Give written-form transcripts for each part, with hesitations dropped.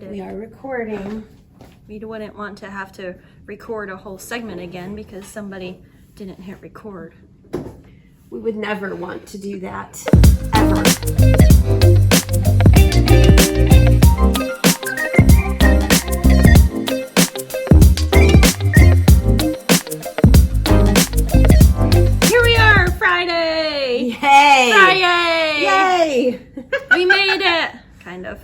We are recording. We wouldn't want to have to record a whole segment again because somebody didn't hit record. We would never want to do that, ever. Here we are, Friday! Yay! Friday! Yay! We made it! Kind of.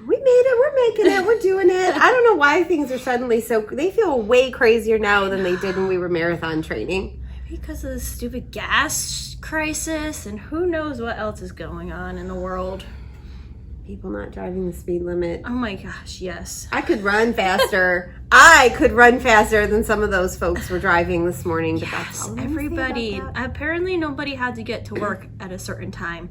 We made it. We're making it. We're doing it. I don't know why things are suddenly they feel way crazier now than they did when we were marathon training. Because of the stupid gas crisis and who knows what else is going on in the world. People not driving the speed limit. Oh my gosh, yes. I could run faster. I could run faster than some of those folks were driving this morning. But that's all I'm gonna say Everybody. about that. Apparently nobody had to get to work at a certain time.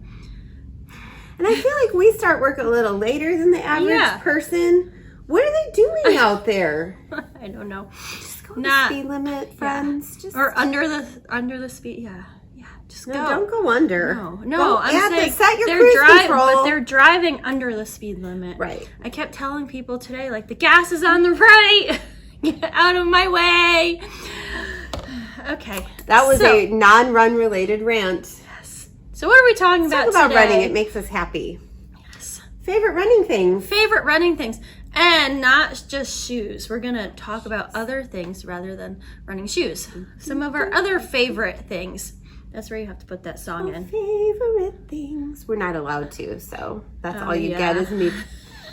And I feel like we start work a little later than the average person. What are they doing out there? I don't know. Just go the speed limit, friends. Just Or under the speed. Yeah. Just no, go. don't go under. No. I'm saying set your they're cruise driving, control. but they're driving under the speed limit. Right. I kept telling people today, like, the gas is on the right. Get out of my way. Okay. That was a non-run related rant. So what are we talking about Talk about today? running. It makes us happy. Yes. Favorite running things. Favorite running things. And not just shoes. We're going to talk about other things rather than running shoes. Some of our other favorite things. That's where you have to put that song in. Favorite things. We're not allowed to, so that's all you yeah. get is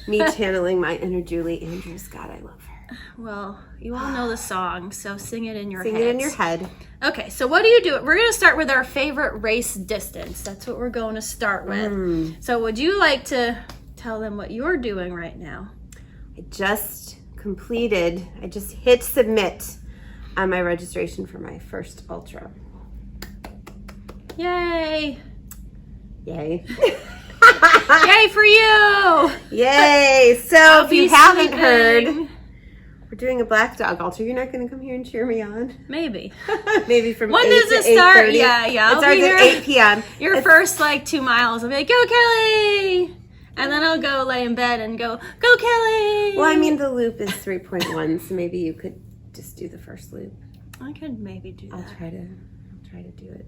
me channeling my inner Julie Andrews. God, I love her. Well, you all know the song, so sing it in your head. Sing it in your head. Okay, so what do you do? We're going to start with our favorite race distance. That's what we're going to start with. So would you like to tell them what you're doing right now? I just hit submit on my registration for my first ultra. Yay! Yay. Yay for you! Yay! So I'll if you be haven't sleeping. heard, we're doing a black dog ultra. You're not going to come here and cheer me on? Maybe. Maybe from When 8 does to it start? 8:30. Yeah. It I'll starts be here. at 8 p.m. Your first 2 miles, I'll be like, go Kelly! And then I'll go lay in bed and go Kelly! Well, I mean, the loop is 3.1, so maybe you could just do the first loop. I could maybe do that. I'll try to do it,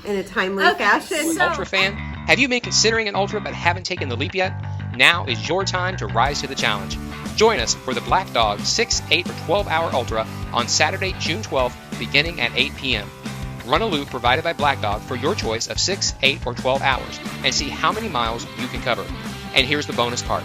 in a timely fashion. Ultra fan, have you been considering an ultra but haven't taken the leap yet? Now is your time to rise to the challenge. Join us for the Black Dog 6, 8, or 12-hour ultra on Saturday, June 12th, beginning at 8 p.m. Run a loop provided by Black Dog for your choice of 6, 8, or 12 hours and see how many miles you can cover. And here's the bonus part.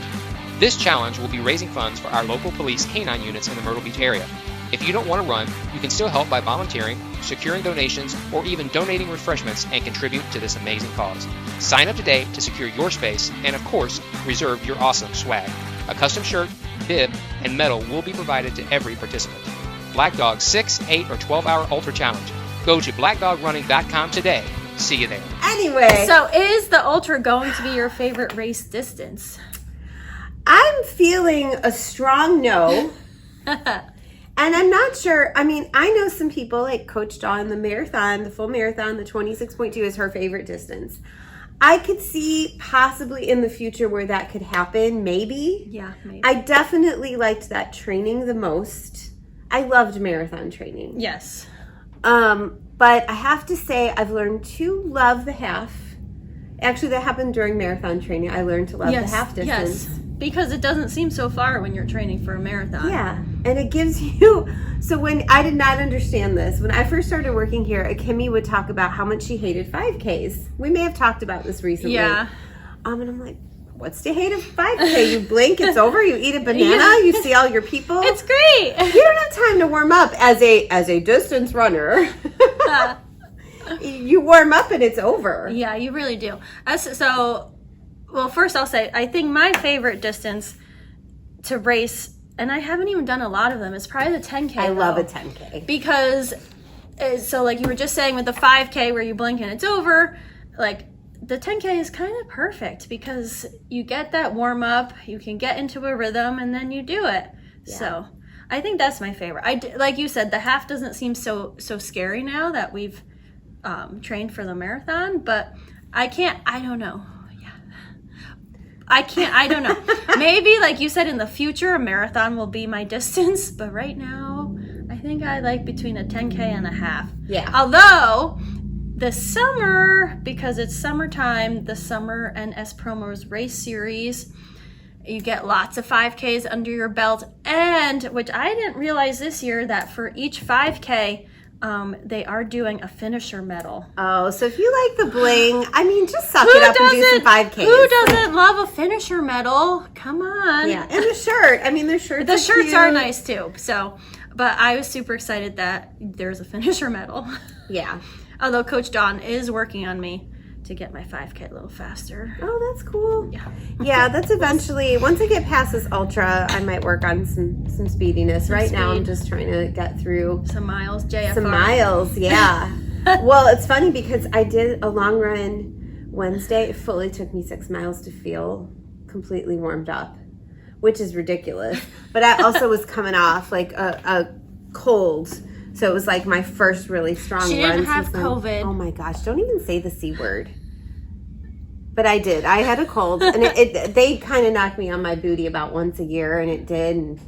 This challenge will be raising funds for our local police canine units in the Myrtle Beach area. If you don't want to run, you can still help by volunteering, securing donations, or even donating refreshments and contribute to this amazing cause. Sign up today to secure your space and, of course, reserve your awesome swag. A custom shirt, bib, and medal will be provided to every participant. Black Dog 6, 8, or 12-hour Ultra Challenge. Go to blackdogrunning.com today. See you there. Anyway. So is the ultra going to be your favorite race distance? I'm feeling a strong no. And I'm not sure. I mean, I know some people like Coach Dawn, the marathon, the full marathon, the 26.2 is her favorite distance. I could see possibly in the future where that could happen, maybe. Yeah, maybe. I definitely liked that training the most. I loved marathon training. Yes. But I have to say I've learned to love the half. Actually, that happened during marathon training. I learned to love the half distance. Yes, because it doesn't seem so far when you're training for a marathon. Yeah, and it gives you, so when I did not understand this, when I first started working here, Kimmy would talk about how much she hated 5Ks. We may have talked about this recently. Yeah. And I'm like, what's to hate a 5K? You blink, it's over, you eat a banana, you see all your people. It's great. You don't have time to warm up as a distance runner. You warm up and it's over. Yeah, you really do. Well, first I'll say, I think my favorite distance to race, and I haven't even done a lot of them, is probably the 10K. I love a 10K. Because, so like you were just saying with the 5K where you blink and it's over, like the 10K is kind of perfect because you get that warm up, you can get into a rhythm, and then you do it. Yeah. So I think that's my favorite. Like you said, the half doesn't seem so scary now that we've trained for the marathon, but I don't know. Yeah. I don't know. Maybe, like you said, in the future, a marathon will be my distance. But right now, I think I like between a 10K and a half. Yeah. Although, this summer, because it's summertime, the Summer NS Promos Race Series, you get lots of 5Ks under your belt. And, which I didn't realize this year, that for each 5K, they are doing a finisher medal. Oh, so if you like the bling, I mean, just suck it up and do some 5Ks. Who doesn't love a finisher medal? Come on. Yeah, and the shirt. I mean, the shirts shirts are nice too. So, but I was super excited that there's a finisher medal. Yeah. Although Coach Dawn is working on me to get my 5K a little faster. Oh, that's cool. Yeah. Yeah, that's eventually, once I get past this ultra, I might work on some speediness. Right now, I'm just trying to get through some miles, JFR. Some miles, yeah. Well, it's funny because I did a long run Wednesday. It fully took me 6 miles to feel completely warmed up, which is ridiculous. But I also was coming off like a cold. So it was like my first really strong run. She didn't have since COVID. Oh my gosh, don't even say the C word. But I did. I had a cold, and they kind of knock me on my booty about once a year, and it did. And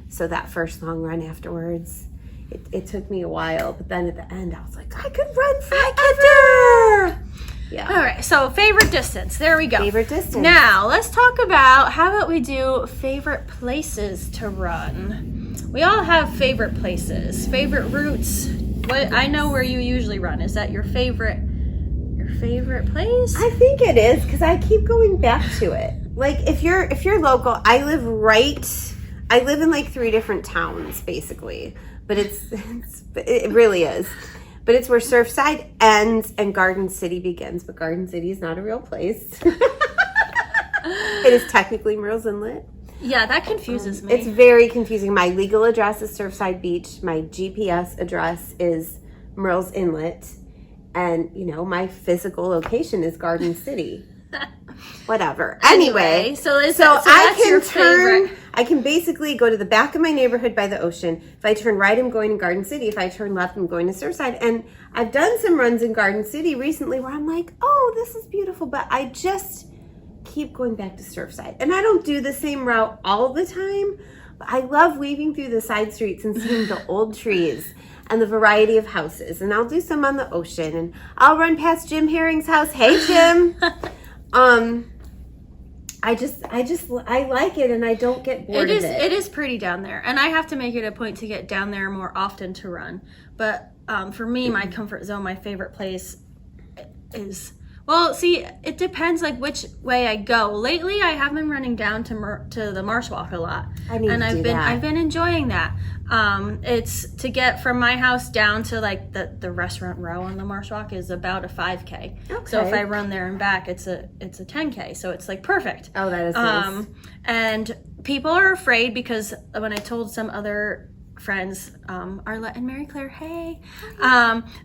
so that first long run afterwards, it took me a while. But then at the end, I was like, I could run forever. Yeah. All right. So favorite distance. There we go. Favorite distance. Now let's talk about, how about we do favorite places to run? We all have favorite places, favorite routes. What I know where you usually run. Is that your favorite place? I think it is because I keep going back to it. Like if you're local, I live in like 3 different towns basically, but it really is. But it's where Surfside ends and Garden City begins. But Garden City is not a real place. It is technically Murrells Inlet. Yeah, that confuses me. It's very confusing. My legal address is Surfside Beach. My GPS address is Murrells Inlet. And, my physical location is Garden City. Whatever. Anyway, so I can turn. I can basically go to the back of my neighborhood by the ocean. If I turn right, I'm going to Garden City. If I turn left, I'm going to Surfside. And I've done some runs in Garden City recently where I'm like, oh, this is beautiful. But I just keep going back to Surfside. And I don't do the same route all the time. But I love weaving through the side streets and seeing the old trees and the variety of houses. And I'll do some on the ocean. And I'll run past Jim Herring's house. Hey, Jim. I like it, and I don't get bored of it. It is pretty down there, and I have to make it a point to get down there more often to run. But for me, my comfort zone, my favorite place is, well, see, it depends like which way I go. Lately, I have been running down to the Marsh Walk a lot, I've been enjoying that. It's to get from my house down to like the restaurant row on the Marsh Walk is about a 5K. Okay. So if I run there and back, it's a 10K. So it's like perfect. Oh, that is nice. And people are afraid because when I told some other friends, Arlette and Mary Claire, hey,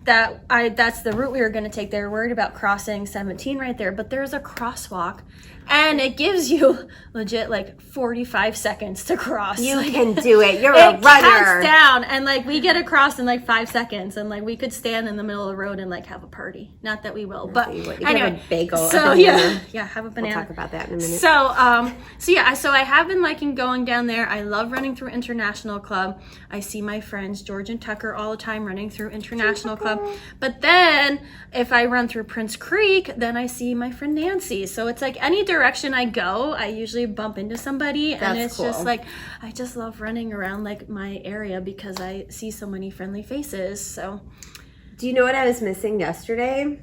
that's the route we were going to take. They're worried about crossing 17 right there, but there's a crosswalk, and it gives you legit like 45 seconds to cross. You can do it. You're a runner. It counts down, and like we get across in like 5 seconds, and like we could stand in the middle of the road and like have a party. Not that we will, but anyway, have a bagel. So yeah, have a banana. We'll talk about that in a minute. So I have been liking going down there. I love running through International Club. I see my friends George and Tucker all the time running through International Club. But then if I run through Prince Creek, then I see my friend Nancy. So it's like any direction I go, I usually bump into somebody. And it's cool. Just like, I just love running around like my area because I see so many friendly faces. So do you know what I was missing yesterday?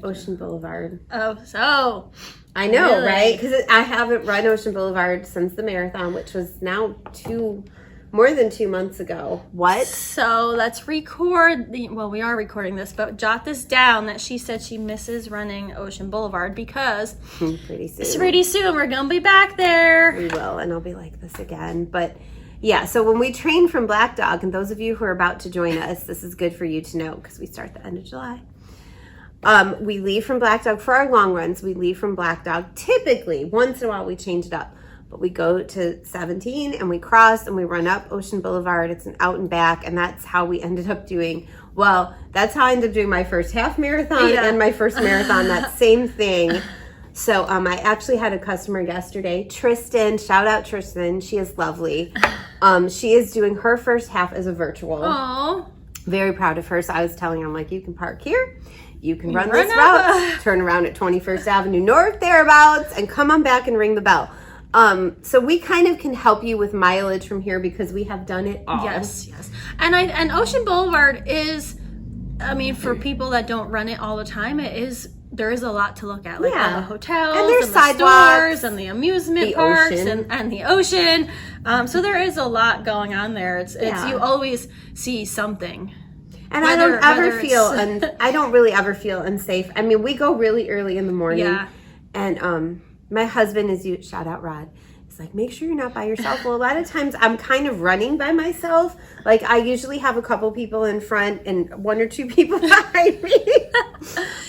Ocean Boulevard. Oh, so I know, really? Right? Because I haven't run Ocean Boulevard since the marathon, which was now more than 2 months ago. What? So let's record we are recording this, but jot this down that she said she misses running Ocean Boulevard because pretty soon we're gonna be back there. We will, and I'll be like this again. But yeah, so when we train from Black Dog, and those of you who are about to join us, this is good for you to know because we start the end of July. We leave from Black Dog for our long runs. We leave from Black Dog. Typically, once in a while, we change it up. But we go to 17 and we cross and we run up Ocean Boulevard. It's an out and back, and that's how we ended up doing. Well, that's how I ended up doing my first half marathon and my first marathon. That same thing. So I actually had a customer yesterday, Tristan. Shout out Tristan. She is lovely. She is doing her first half as a virtual. Oh, very proud of her. So I was telling her, I'm like, you can park here. You can run this route, turn around at 21st Avenue North, thereabouts, and come on back and ring the bell. So we kind of can help you with mileage from here because we have done it all. Yes. And Ocean Boulevard is, I mean, for people that don't run it all the time, there is a lot to look at, like all the hotels and there's the sidewalks, stores and the amusement parks and the ocean. So there is a lot going on there. It's you always see something. And I don't really ever feel unsafe. I mean, we go really early in the morning, and my husband is shout out Rod. It's like, make sure you're not by yourself. Well, a lot of times I'm kind of running by myself. Like I usually have a couple people in front and one or two people behind me.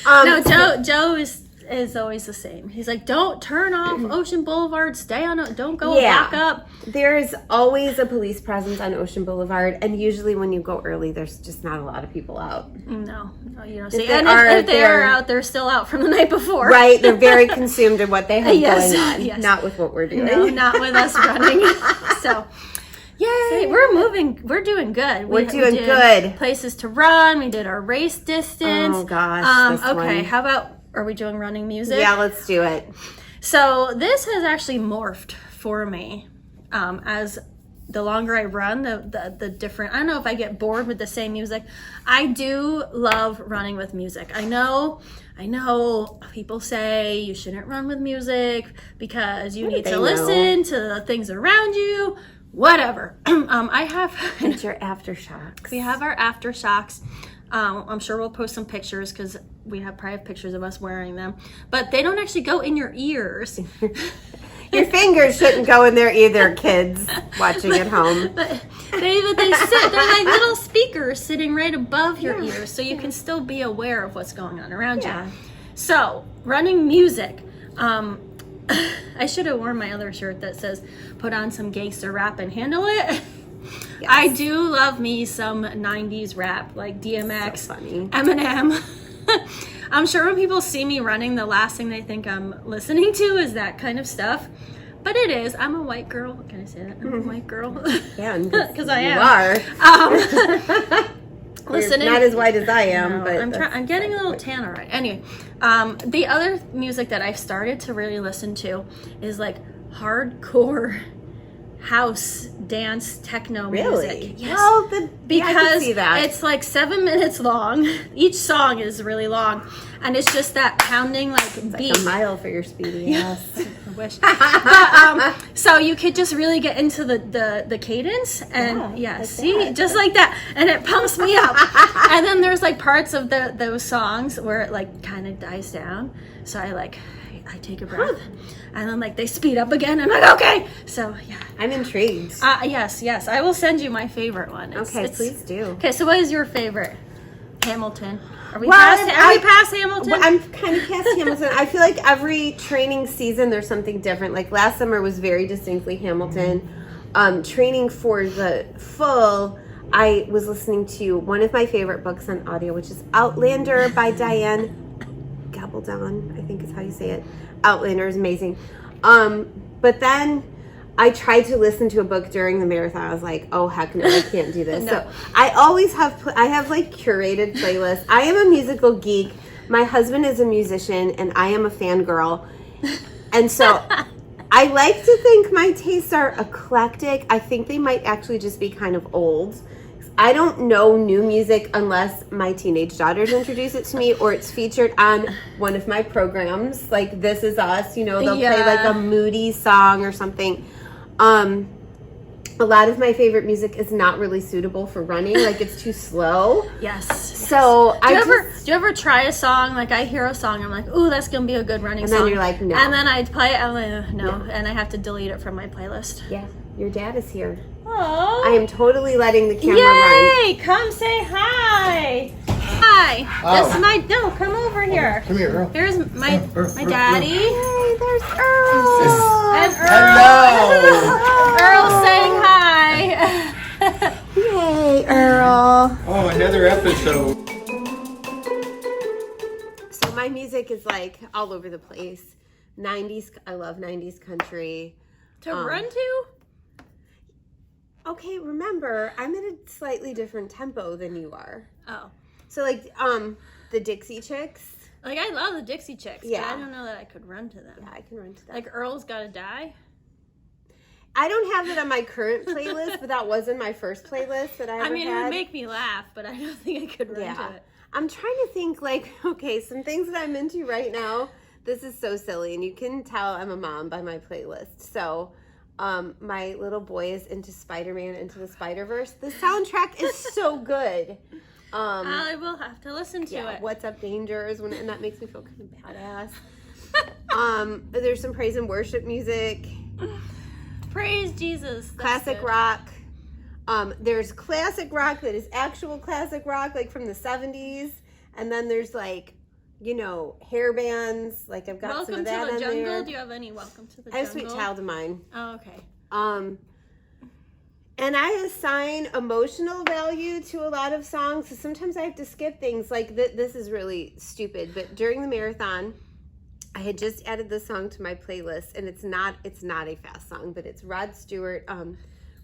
No, Joe is always the same. He's like, don't turn off Ocean Boulevard. Stay on. Don't go back up. There's always a police presence on Ocean Boulevard, and usually when you go early, there's just not a lot of people out. No, you don't see. If they are out, they're still out from the night before. Right, they're very consumed in what they have going on. Yes. Not with what we're doing. No, not with us running. So. Yay! We're moving. We're doing good. We're doing good. Places to run. We did our race distance. Oh gosh. Okay. How about? Are we doing running music? Yeah, let's do it. So this has actually morphed for me. As the longer I run, the different. I don't know if I get bored with the same music. I do love running with music. I know people say you shouldn't run with music because you need to listen to the things around you. Whatever. I have your aftershocks. We have our aftershocks. I'm sure we'll post some pictures because we probably have pictures of us wearing them, but they don't actually go in your ears. Your fingers shouldn't go in there either, kids watching at home. But they're like little speakers sitting right above your ears, so you can still be aware of what's going on around you. So running music. I should have worn my other shirt that says put on some gangster rap and handle it. Yes. I do love me some 90s rap like DMX, so funny. Eminem. I'm sure when people see me running, the last thing they think I'm listening to is that kind of stuff. But it is. I'm a white girl. Can I say that? I'm a white girl. Yeah, because I am. You are. Listening. Not as white as I am, but I'm getting a little tan alright. Anyway, the other music that I've started to really listen to is like hardcore house dance techno music. Yes. Oh, because I can see that. It's like 7 minutes long. Each song is really long, and it's just that pounding like beat. Like a mile for your speedy ass. I wish. But, so you could just really get into the cadence and just like that, and it pumps me up. And then there's like parts of those songs where it like kind of dies down. So I take a breath, and then like they speed up again. I'm like, okay. So yeah, I'm intrigued. Yes. I will send you my favorite one. Please do. Okay, so what is your favorite? Hamilton. Are we past Hamilton? Well, I'm kind of past Hamilton. I feel like every training season there's something different. Like last summer was very distinctly Hamilton. Training for the full, I was listening to one of my favorite books on audio, which is Outlander by Diane Gabaldon, I think is how you say it. Outlander is amazing. But then I tried to listen to a book during the marathon. I was like, oh heck no, I can't do this. So I always have like curated playlists. I am a musical geek. My husband is a musician and I am a fangirl. And so I like to think my tastes are eclectic. I think they might actually just be kind of old. I don't know new music unless my teenage daughters introduce it to me or it's featured on one of my programs, like This Is Us. You know, they'll play like a moody song or something. A lot of my favorite music is not really suitable for running. Like it's too slow. Yes. So do you ever try a song? Like I hear a song, I'm like, ooh, that's gonna be a good running song. And then you're like, no. And then I play it, I'm like, no, and I have to delete it from my playlist. Yeah, your dad is here. Oh. I am totally letting the camera run. Yay! Come say hi. Hi. Oh. This is come over here. Come here, Earl. Here's my daddy. Hey, there's Earl. And Earl. Hello. Earl saying hi. Yay, Earl. Oh, another episode. So my music is like all over the place. 90s. I love 90s country. To run to? Okay, remember, I'm at a slightly different tempo than you are. Oh. So, like, the Dixie Chicks. Like, I love the Dixie Chicks, Yeah. but I don't know that I could run to them. Yeah, I can run to them. Like, Earl's Gotta Die? I don't have it on my current playlist, but that was in my first playlist that I ever I mean, it had. would make me laugh, but I don't think I could run to it. I'm trying to think, like, okay, some things that I'm into right now. This is so silly, and you can tell I'm a mom by my playlist. So, my little boy is into Spider-Man Into the Spider-Verse. The soundtrack is so good. I will have to listen to it. What's Up Dangers, and that makes me feel kind of badass. There's some praise and worship music. Praise Jesus. That's Classic good. rock. There's classic rock that is actual classic rock, like from the 70s. And then there's like, you know, hair bands. Like I've got Welcome some of to that the on Jungle. there. Do you have any Welcome to the I have Jungle? Sweet Child of Mine. Oh, okay. And I assign emotional value to a lot of songs. So sometimes I have to skip things. Like this is really stupid, but during the marathon, I had just added this song to my playlist, and it's not a fast song, but it's Rod Stewart,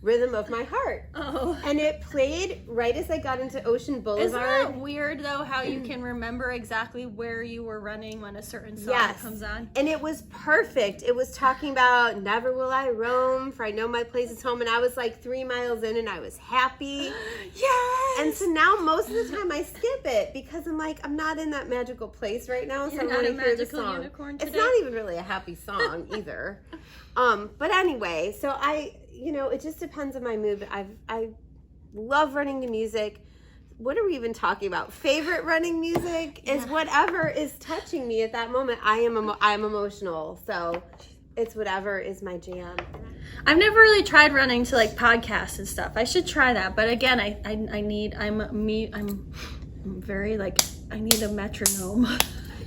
Rhythm of My Heart. Oh. And it played right as I got into Ocean Boulevard. Isn't that weird, though, how you can remember exactly where you were running when a certain song comes on? And it was perfect. It was talking about never will I roam, for I know my place is home. And I was like 3 miles in, and I was happy. Yes! And so now most of the time I skip it because I'm like, I'm not in that magical place right now. So You're I not want a to hear the magical song. unicorn It's today? not even really a happy song either. But anyway, so it just depends on my mood. But I love running to music. What are we even talking about? Favorite running music is whatever is touching me at that moment. I'm emotional, so it's whatever is my jam. I've never really tried running to like podcasts and stuff. I should try that, but again, I'm very like I need a metronome.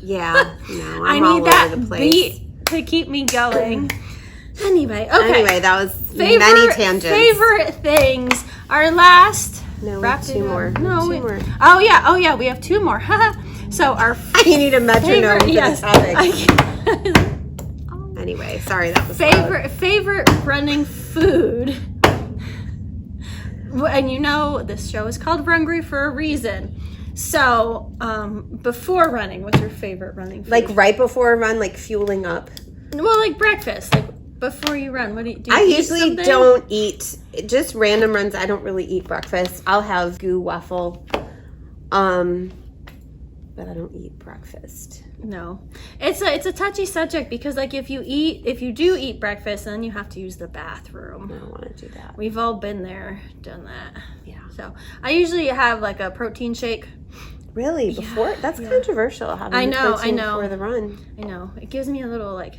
Yeah, no, I I'm all need that over the place. beat to keep me going. Anyway, okay. Anyway, that was many tangents. Favorite things. Our last. No, we have two more. No, two more. Oh yeah, we have two more. So our You need a metronome for yes. the topic. Oh. Anyway, sorry, that was loud. Favorite running food. And you know this show is called Rungry for a reason. So, before running, what's your favorite running food? Like right before a run, like fueling up. Well, like breakfast, like before you run. What do you I eat usually something? don't eat, just random runs. I don't really eat breakfast. I'll have goo waffle, but I don't eat breakfast. No, it's a touchy subject because like if you do eat breakfast, then you have to use the bathroom. I don't want to do that. We've all been there, done that. Yeah. So I usually have like a protein shake. Really? Before? That's controversial. Having I know. before the run. I know. It gives me a little like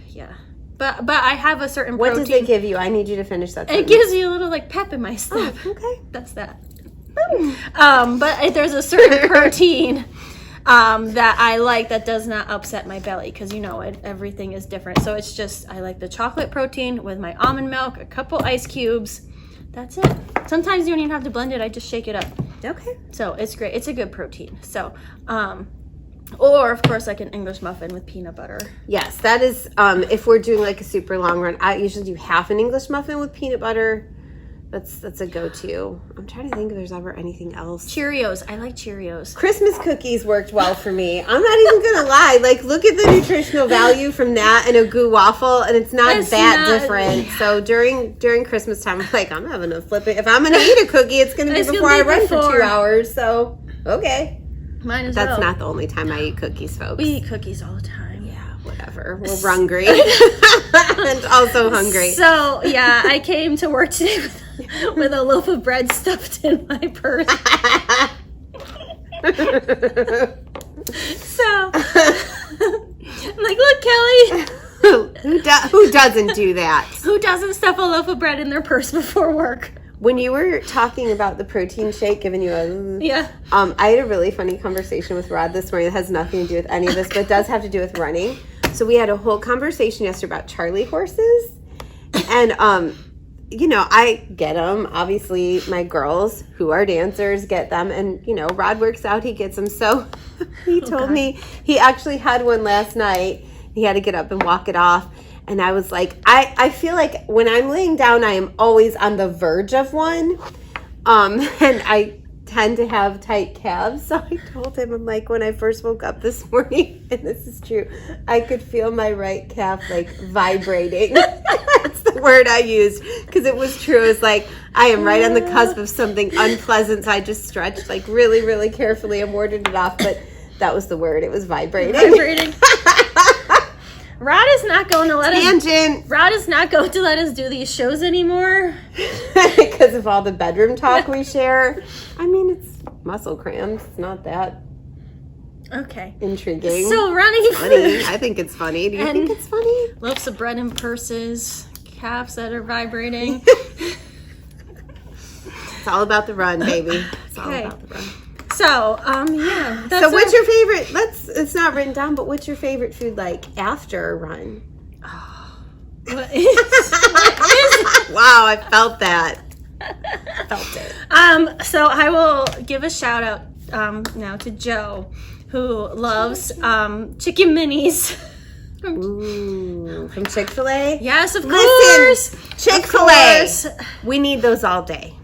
But I have a certain What protein. does it give you? I need you to finish that. It sentence. gives you a little like pep in my step. Oh, okay. That's that. But there's a certain protein that I like that does not upset my belly because everything is different. So it's just I like the chocolate protein with my almond milk, a couple ice cubes. That's it. Sometimes you don't even have to blend it. I just shake it up. Okay. So it's great. It's a good protein. So, or of course like an English muffin with peanut butter. Yes, that is, if we're doing like a super long run, I usually do half an English muffin with peanut butter. That's a go-to. I'm trying to think if there's ever anything else. Cheerios. I like Cheerios. Christmas cookies worked well for me. I'm not even gonna lie. Like, look at the nutritional value from that and a goo waffle, and it's not different. So during Christmas time, I'm like, I'm having a flip it. If I'm gonna eat a cookie, it's gonna be before I run for 2 hours. So okay, Mine as well. that's not the only time I eat cookies, folks. We eat cookies all the time. Whatever. We're Rungry and also hungry. So yeah, I came to work today with a loaf of bread stuffed in my purse. So I'm like, look, Kelly. Who doesn't do that? Who doesn't stuff a loaf of bread in their purse before work? When you were talking about the protein shake, giving you I had a really funny conversation with Rod this morning that has nothing to do with any of this, but it does have to do with running. So we had a whole conversation yesterday about Charlie horses, and I get them. Obviously, my girls who are dancers get them, and Rod works out, he gets them. So he told me he actually had one last night. He had to get up and walk it off. And I was like, I feel like when I'm laying down, I am always on the verge of one. And I tend to have tight calves. So I told him, I'm like, when I first woke up this morning, and this is true, I could feel my right calf like vibrating. That's the word I used because it was true. It's like, I am right on the cusp of something unpleasant. So I just stretched like really, really carefully and warded it off. But that was the word. It was vibrating. Rod is not going to let Tangent. Rod is not going to let us do these shows anymore Because of all the bedroom talk we share. I mean, it's muscle cramps. It's not that okay. intriguing. So running Funny. I think it's funny. Do you think it's funny? Loaves of bread in purses, calves that are vibrating. It's all about the run, baby. It's all Okay. about the run. So, yeah. So what's your favorite, it's not written down, but what's your favorite food like after a run? What is Wow, I felt that. Felt it. So I will give a shout out now to Joe, who loves chicken minis. Ooh, from Chick-fil-A? Yes, of Listen, course. Chick-fil-A. course. We need those all day.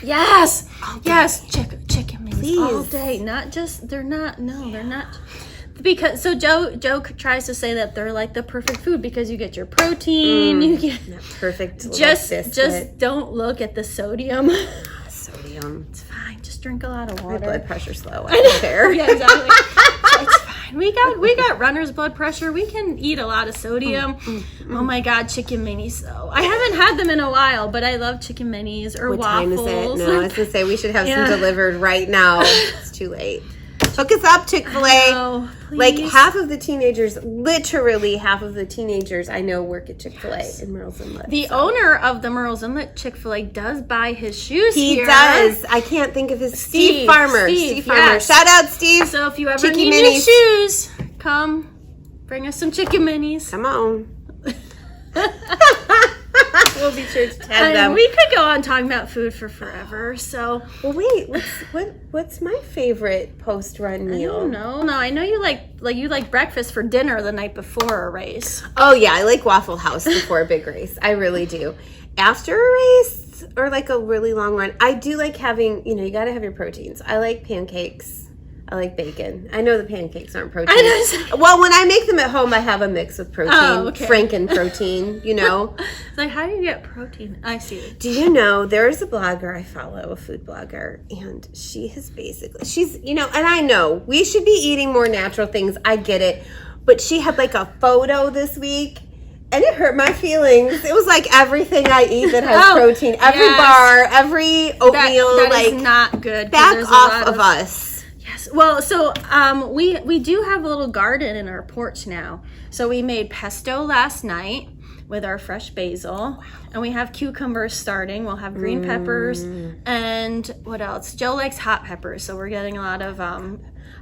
Yes. Yes. Chicken minis Please. all day. Not just, they're not. Because, so Joe tries to say that they're like the perfect food because you get your protein. You get Perfect. little just biscuit. don't look at the sodium. Sodium. It's fine. Just drink a lot of My water. blood pressure's low. I don't care. Yeah, exactly. So it's fine. We got runner's blood pressure. We can eat a lot of sodium. Oh my God, chicken minis though. I haven't had them in a while, but I love chicken minis or What waffles. time is it? No, I was going to say we should have Yeah. some delivered right now. It's too late. Hook us up, Chick-fil-A. Oh, Like please. literally half of the teenagers I know work at Chick-fil-A in Merle's Inlet. The owner of the Merle's Inlet Chick-fil-A does buy his shoes He here. does. I can't think of his Steve Steve, Farmer. Steve, Steve Farmer. yes. Shout out, Steve. So if you ever Chicky need new minis. shoes, come bring us some chicken minis. Come on. We'll be sure to tag And them. we could go on talking about food for forever. So Well, wait. What's my favorite post-run meal? I don't know. No, I know you like breakfast for dinner the night before a race. Oh yeah, I like Waffle House before a big race. I really do. After a race or like a really long run, I do like having, you got to have your proteins. I like pancakes. I like bacon. I know the pancakes aren't protein. Well, when I make them at home, I have a mix with protein. Oh, okay. Franken protein, It's like, how do you get protein? I see. Do you know there is a blogger I follow, a food blogger, and she's, and I know we should be eating more natural things. I get it. But she had like a photo this week and it hurt my feelings. It was like everything I eat that has protein, every bar, every oatmeal, that is not good. Back off of us. Yes. Well, so we do have a little garden in our porch now. So we made pesto last night with our fresh basil, and we have cucumbers starting. We'll have green peppers, and what else? Joe likes hot peppers, so we're getting a lot of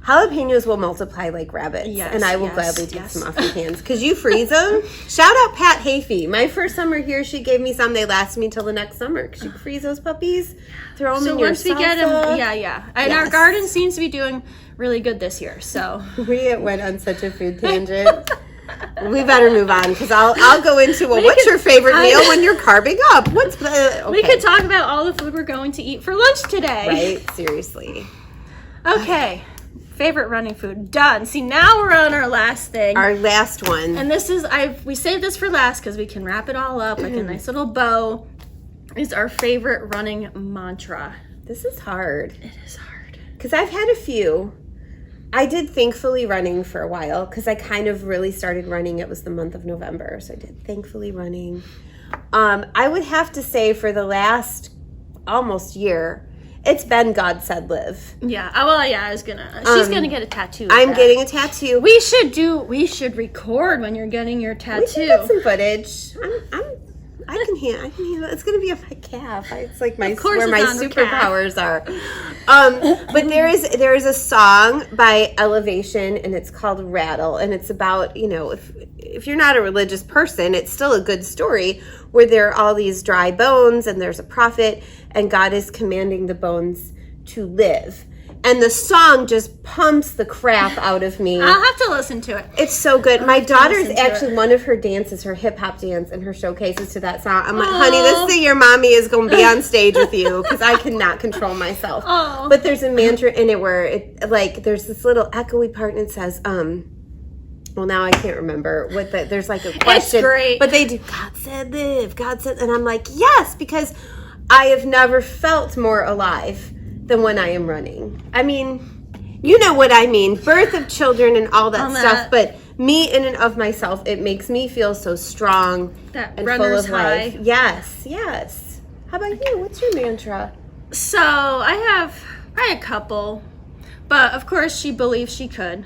Jalapenos will multiply like rabbits, Yes, and I will yes, gladly take yes. some off your hands because you freeze them. Shout out Pat Hafey. My first summer here, she gave me some. They last me till the next summer because you freeze those puppies, throw them in your once we get them, yeah. And our garden seems to be doing really good this year. So We went on such a food tangent. We better move on because I'll go into what's your favorite meal when you're carving up? What's the we could talk about all the food we're going to eat for lunch today. Right? Seriously. Okay. Favorite running food done. See, now we're on our last thing. Our last one. And this is we saved this for last because we can wrap it all up like a nice little bow. Is our favorite running mantra. This is hard It is hard. because I've had a few. I did Thankfully Running for a while because I kind of really started running. It was the month of November, so I did Thankfully Running. I would have to say for the last almost year, it's been God Said Live. Yeah. Oh, well, yeah. She's gonna get a tattoo. of I'm that. getting a tattoo. We should record when you're getting your We tattoo. can get some footage. I can handle it. It's gonna be on my calf. It's like where it's my on the calf. superpowers are. But there is a song by Elevation, and it's called Rattle, and it's about if you're not a religious person, it's still a good story where there are all these dry bones, and there's a prophet, and God is commanding the bones to live. And the song just pumps the crap out of me. I'll have to listen to it. It's so good. My daughter's listen to actually, it. one of her dances, her hip hop dance, and her showcases to that song. I'm like, honey, this is the year mommy is going to be on stage with you because I cannot control myself. Oh. But there's a mantra in it where there's this little echoey part and it says, well, now I can't remember what there's like a question. It's great. But they do, God said live, God said, and I'm like, yes, because I have never felt more alive than when I am running. I mean, you know what I mean. Birth of children and all that stuff. But me in and of myself, it makes me feel so strong That and runner's full of life. high. Yes, yes. How about you? What's your mantra? So I have a couple, but of course she believes she could,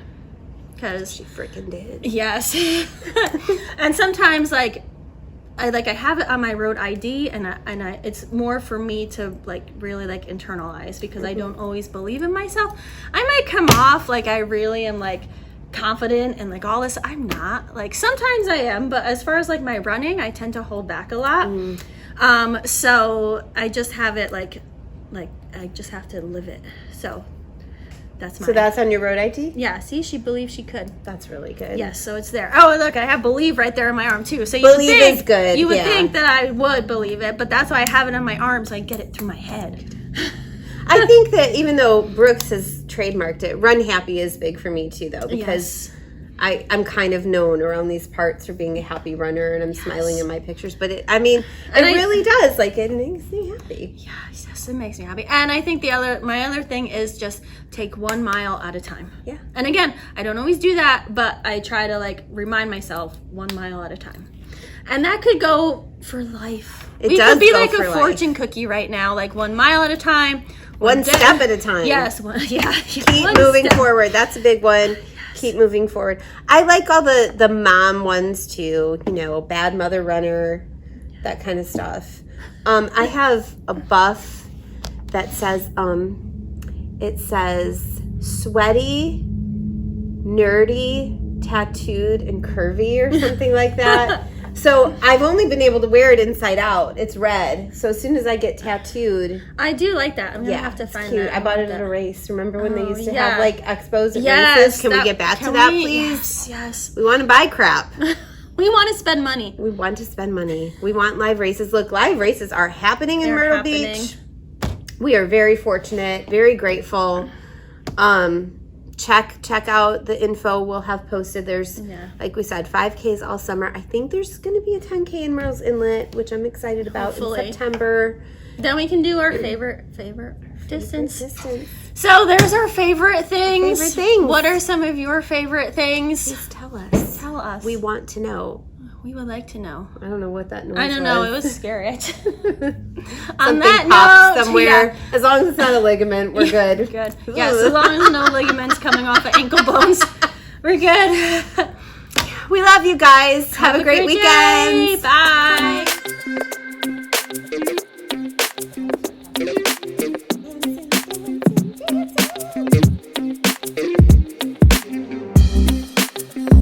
because She freaking did. yes. And sometimes I have it on my road ID, and I it's more for me to really internalize, because I don't always believe in myself. I might come off like I really am confident and all this. I'm not. Sometimes I am, but as far as my running, I tend to hold back a lot. So I just have it I just have to live it. So that's mine. So that's on your road ID? Yeah, see, she believes she could. That's really good. Yes, so it's there. Oh, look, I have believe right there in my arm too. So Believe is good, You would yeah. think that I would believe it, but that's why I have it on my arm, so I get it through my head. I think that even though Brooks has trademarked it, Run Happy is big for me too, though, because I'm kind of known around these parts for being a happy runner, and I'm smiling in my pictures. But it really does. It makes me happy. Yes, it makes me happy. And I think my other thing is just take 1 mile at a time. Yeah. And again, I don't always do that, but I try to remind myself 1 mile at a time. And that could go for life. It does could be go like for a life. fortune cookie right now, 1 mile at a time. One step at a time. Yes. Keep moving forward. That's a big one. Keep moving forward. I like all the mom ones too. Bad mother runner, that kind of stuff. I have a buff that says, it says sweaty, nerdy, tattooed, and curvy, or something like that. So I've only been able to wear it inside out. It's red. So as soon as I get tattooed, I do like that. I'm gonna have to find cute. that. I bought it at a race. Remember when they used to yeah. have expos at Yes, races? Can we get back to that, please? Yes. We want to buy crap. We want to spend money. We want to spend money. We want live races. Look, live races are happening in Myrtle Beach. We are very fortunate, very grateful. Check out the info we'll have posted. There's, like we said, 5Ks all summer. I think there's going to be a 10K in Myrtle's Inlet, which I'm excited about in September. Then we can do our favorite distance. So there's our favorite things. What are some of your favorite things? Please tell us. Tell us. We want to know. We would like to know. I don't know what that noise was. I don't know. It was scary. On Something that popped note, somewhere. As long as it's not a ligament, we're good. We're good. Yes, as long as no ligaments coming off of ankle bones, we're good. We love you guys. Have a great weekend. Day. Bye.